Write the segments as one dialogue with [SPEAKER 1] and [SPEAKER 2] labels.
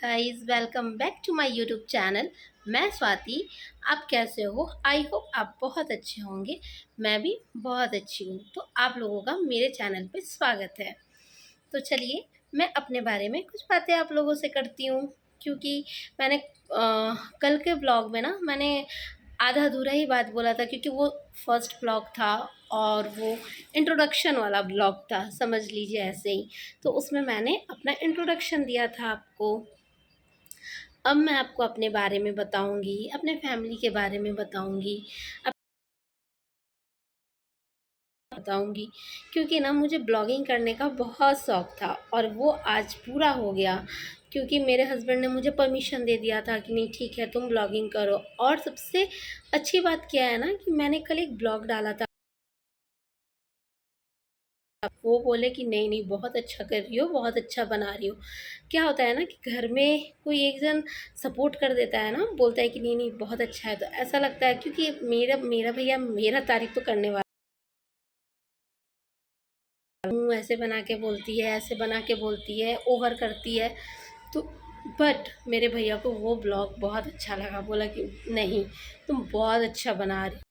[SPEAKER 1] Guys, welcome back to my YouTube channel. मैं स्वाति। आप कैसे हो? आई होप आप बहुत अच्छे होंगे। मैं भी बहुत अच्छी हूँ। तो आप लोगों का मेरे चैनल पे स्वागत है। तो चलिए, मैं अपने बारे में कुछ बातें आप लोगों से करती हूँ। क्योंकि मैंने कल के ब्लॉग में ना मैंने आधा अधूरा ही बात बोला था, क्योंकि वो फर्स्ट ब्लॉग था और वो इंट्रोडक्शन वाला ब्लॉग था, समझ लीजिए ऐसे ही। तो उसमें मैंने अपना इंट्रोडक्शन दिया था आपको। अब मैं आपको अपने बारे में बताऊंगी, अपने फैमिली के बारे में बताऊंगी, बताऊंगी। क्योंकि ना मुझे ब्लॉगिंग करने का बहुत शौक था और वो आज पूरा हो गया। क्योंकि मेरे हस्बैंड ने मुझे परमिशन दे दिया था कि नहीं, ठीक है, तुम ब्लॉगिंग करो। और सबसे अच्छी बात क्या है ना, कि मैंने कल एक ब्लॉग डाला था। वो बोले कि नहीं नहीं, बहुत अच्छा कर रही हो, बहुत अच्छा बना रही हो। क्या होता है ना कि घर में कोई एक जन सपोर्ट कर देता है ना, बोलता है कि नहीं नहीं बहुत अच्छा है, तो ऐसा लगता है। क्योंकि मेरा मेरा भैया मेरा तारीफ तो करने वाला हूँ, ऐसे बना के बोलती है, ऐसे बना के बोलती है, ओवर करती है। तो बट मेरे भैया को वो ब्लॉग बहुत अच्छा लगा। बोला कि नहीं, तुम बहुत अच्छा बना रही हो।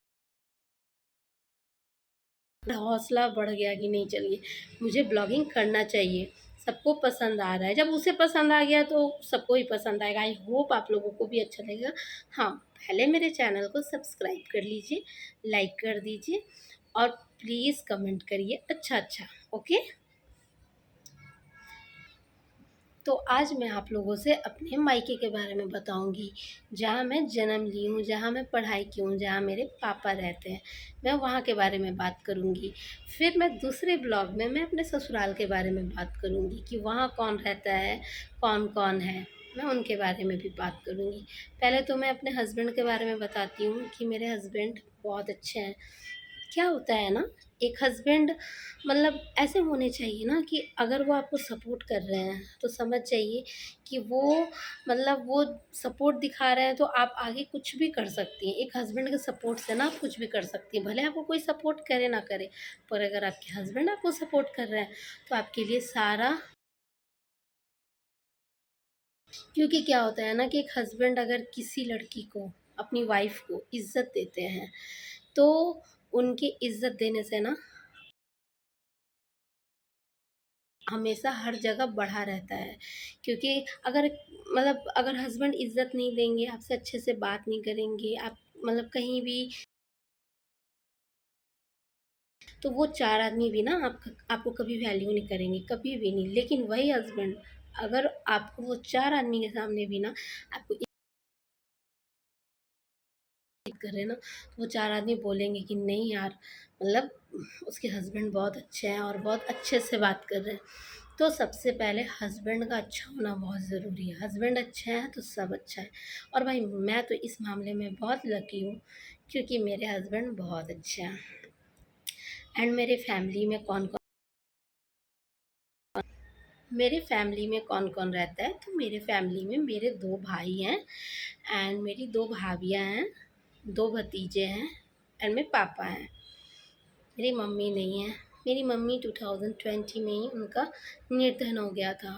[SPEAKER 1] हौसला बढ़ गया कि नहीं, चलिए, मुझे ब्लॉगिंग करना चाहिए। सबको पसंद आ रहा है, जब उसे पसंद आ गया तो सबको ही पसंद आएगा। आई होप आप लोगों को भी अच्छा लगेगा। हाँ, पहले मेरे चैनल को सब्सक्राइब कर लीजिए, लाइक कर दीजिए और प्लीज़ कमेंट करिए अच्छा अच्छा। ओके। तो आज मैं आप लोगों से अपने मायके के बारे में बताऊंगी, जहाँ मैं जन्म ली हूँ, जहाँ मैं पढ़ाई की हूँ, जहाँ मेरे पापा रहते हैं। मैं वहाँ के बारे में बात करूंगी। फिर मैं दूसरे ब्लॉग में मैं अपने ससुराल के बारे में बात करूंगी कि वहाँ कौन रहता है, कौन कौन है। मैं उनके बारे में भी बात करूंगी। पहले तो मैं अपने हस्बैंड के बारे में बताती हूँ कि मेरे हस्बैंड बहुत अच्छे हैं। क्या होता है ना, एक हस्बैंड मतलब ऐसे होने चाहिए ना कि अगर वो आपको सपोर्ट कर रहे हैं तो समझ जाइए कि वो मतलब वो सपोर्ट दिखा रहे हैं, तो आप आगे कुछ भी कर सकती हैं। एक हस्बैंड के सपोर्ट से ना आप कुछ भी कर सकती हैं, भले आपको कोई सपोर्ट करे ना करे। पर अगर आपके हस्बैंड आपको सपोर्ट कर रहे हैं तो आपके लिए सारा। क्योंकि क्या होता है ना कि एक हस्बैंड अगर किसी लड़की को, अपनी वाइफ को इज्जत देते हैं, तो उनकी इज्जत देने से ना हमेशा हर जगह बढ़ा रहता है। क्योंकि अगर मतलब अगर हस्बैंड इज्जत नहीं देंगे, आपसे अच्छे से बात नहीं करेंगे, आप मतलब कहीं भी, तो वो चार आदमी भी ना आपको कभी वैल्यू नहीं करेंगे, कभी भी नहीं। लेकिन वही हस्बैंड अगर आपको वो चार आदमी के सामने भी ना आपको इज्जत करे ना, तो वो चार आदमी बोलेंगे कि नहीं यार, मतलब उसके हस्बैंड बहुत अच्छे हैं और बहुत अच्छे से बात कर रहे हैं। तो सबसे पहले हस्बैंड का अच्छा होना बहुत ज़रूरी है। हस्बैंड अच्छे हैं तो सब अच्छा है। और भाई मैं तो इस मामले में बहुत लकी हूँ, क्योंकि मेरे हस्बैंड बहुत अच्छे हैं। एंड मेरे फैमिली में कौन कौन रहता है, तो मेरे फैमिली में मेरे दो भाई हैं एंड मेरी दो भाभियाँ हैं, दो भतीजे हैं एंड मेरे पापा हैं। मेरी मम्मी नहीं है। मेरी मम्मी 2020 में ही उनका निर्धन हो गया था।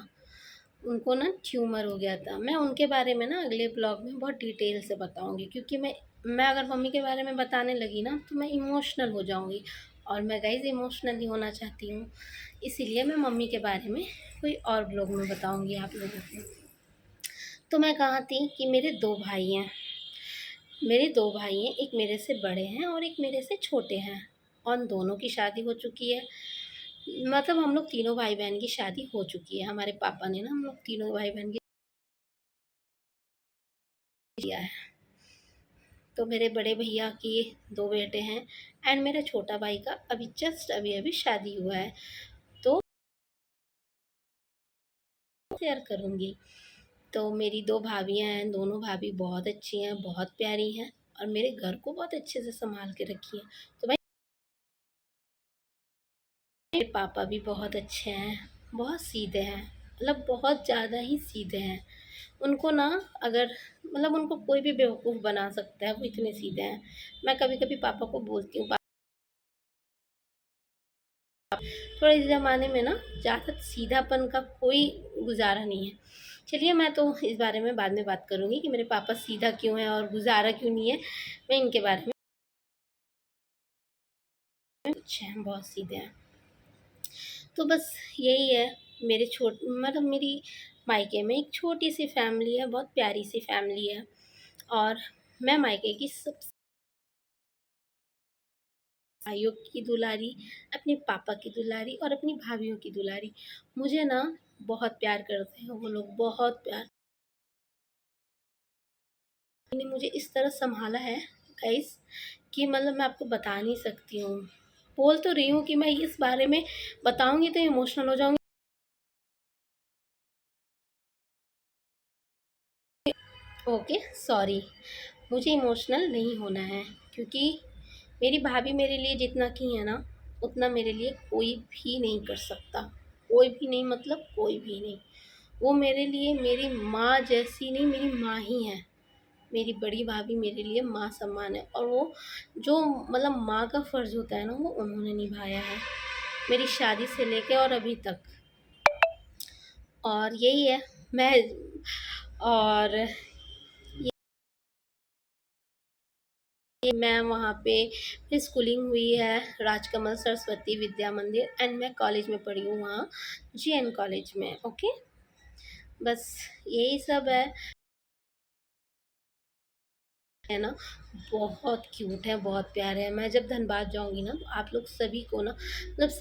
[SPEAKER 1] उनको ना ट्यूमर हो गया था। मैं उनके बारे में ना अगले ब्लॉग में बहुत डिटेल से बताऊंगी, क्योंकि मैं अगर मम्मी के बारे में बताने लगी ना तो मैं इमोशनल हो जाऊंगी, और मैं गाइज इमोशनल नहीं होना चाहती हूँ। इसीलिए मैं मम्मी के बारे में कोई और ब्लॉग में बताऊंगी आप लोगों को। तो मैं कहाँ थी कि मेरे दो भाई हैं। मेरे दो भाई हैं, एक मेरे से बड़े हैं और एक मेरे से छोटे हैं। और दोनों की शादी हो चुकी है। मतलब हम लोग तीनों भाई बहन की शादी हो चुकी है। हमारे पापा ने ना हम लोग तीनों भाई बहन की किया है। तो मेरे बड़े भैया के दो बेटे हैं एंड मेरे छोटा भाई का अभी जस्ट अभी अभी शादी हुआ है। तो शेयर करूँगी। तो मेरी दो भाभियाँ हैं, दोनों भाभी बहुत अच्छी हैं, बहुत प्यारी हैं और मेरे घर को बहुत अच्छे से संभाल के रखी है। तो भाई मेरे पापा भी बहुत अच्छे हैं, बहुत सीधे हैं, मतलब बहुत ज़्यादा ही सीधे हैं। उनको ना अगर मतलब उनको कोई भी बेवकूफ़ बना सकता है, वो इतने सीधे हैं। मैं कभी कभी पापा को बोलती हूँ, थोड़ा इस ज़माने में ना ज़्यादा सीधापन का कोई गुजारा नहीं है। चलिए, मैं तो इस बारे में बाद में बात करूँगी कि मेरे पापा सीधा क्यों हैं और गुजारा क्यों नहीं है, मैं इनके बारे में। कुछ हैं, बहुत सीधे हैं। तो बस यही है। मतलब मेरी मायके में एक छोटी सी फैमिली है, बहुत प्यारी सी फैमिली है। और मैं मायके की सबसे भाइयों की दुलारी, अपने पापा की दुलारी और अपनी भाभीयों की दुलारी। मुझे ना बहुत प्यार करते हैं वो लोग, बहुत प्यार। इन्होंने मुझे इस तरह सँभाला है गाइस कि मतलब मैं आपको बता नहीं सकती हूँ। बोल तो रही हूँ कि मैं इस बारे में बताऊँगी तो इमोशनल हो जाऊँगी। ओके, सॉरी, मुझे इमोशनल नहीं होना है, क्योंकि मेरी भाभी मेरे लिए जितना की है ना, उतना मेरे लिए कोई भी नहीं कर सकता। कोई भी नहीं, मतलब कोई भी नहीं। वो मेरे लिए मेरी माँ जैसी नहीं, मेरी माँ ही है। मेरी बड़ी भाभी मेरे लिए माँ समान है, और वो जो मतलब माँ का फ़र्ज़ होता है ना, वो उन्होंने निभाया है, मेरी शादी से लेके और अभी तक। और यही है। मैं और मैं वहाँ पे मेरी स्कूलिंग हुई है राजकमल सरस्वती विद्या मंदिर, एंड मैं कॉलेज में पढ़ी हूँ वहाँ, जीएन कॉलेज में। ओके, बस यही सब है ना। बहुत क्यूट है, बहुत प्यारे है। मैं जब धनबाद जाऊँगी ना, तो आप लोग सभी को ना मतलब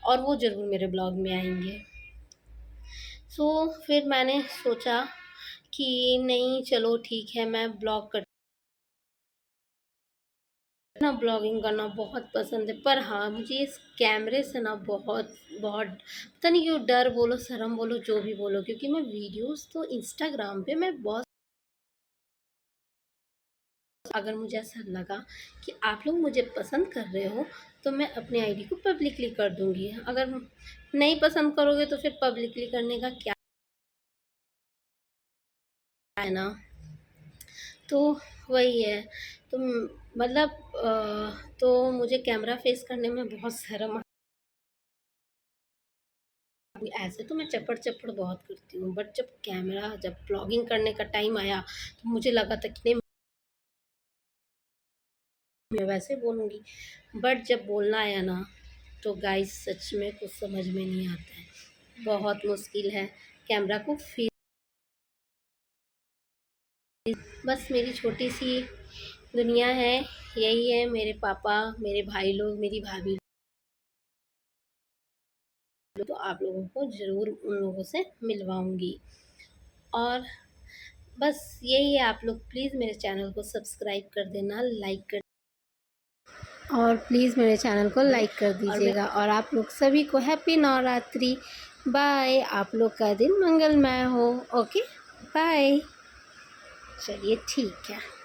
[SPEAKER 1] और वो ज़रूर मेरे ब्लॉग में आएँगे। सो फिर मैंने सोचा कि नहीं, चलो ठीक है, मैं ब्लॉग कर ना, ब्लॉगिंग करना बहुत पसंद है। पर हाँ, मुझे इस कैमरे से ना बहुत बहुत पता नहीं क्यों डर बोलो, शर्म बोलो, जो भी बोलो, क्योंकि मैं वीडियोस तो इंस्टाग्राम पे मैं बहुत, अगर मुझे ऐसा लगा कि आप लोग मुझे पसंद कर रहे हो, तो मैं अपनी आईडी को पब्लिकली कर दूँगी। अगर नहीं पसंद करोगे तो फिर पब्लिकली करने का क्या है ना। तो वही है। तो मतलब तो मुझे कैमरा फेस करने में बहुत शर्म। ऐसे तो मैं चप्पड़-चप्पड़ बहुत करती हूँ, बट जब ब्लॉगिंग करने का टाइम आया, तो मुझे लगा था कि नहीं, मैं वैसे बोलूँगी। बट जब बोलना आया ना, तो गाइस सच में कुछ समझ में नहीं आता है। बहुत मुश्किल है कैमरा को फेस। बस मेरी छोटी-सी दुनिया है, यही है। मेरे पापा, मेरे भाई लोग, मेरी भाभी, तो आप लोगों को ज़रूर उन लोगों से मिलवाऊँगी। और बस यही है। आप लोग प्लीज़ मेरे चैनल को सब्सक्राइब कर देना, लाइक कर, और प्लीज़ मेरे चैनल को लाइक कर दीजिएगा। और आप लोग सभी को हैप्पी नवरात्रि। बाय। आप लोग का दिन मंगलमय हो। Okay, bye. चलिए ठीक है।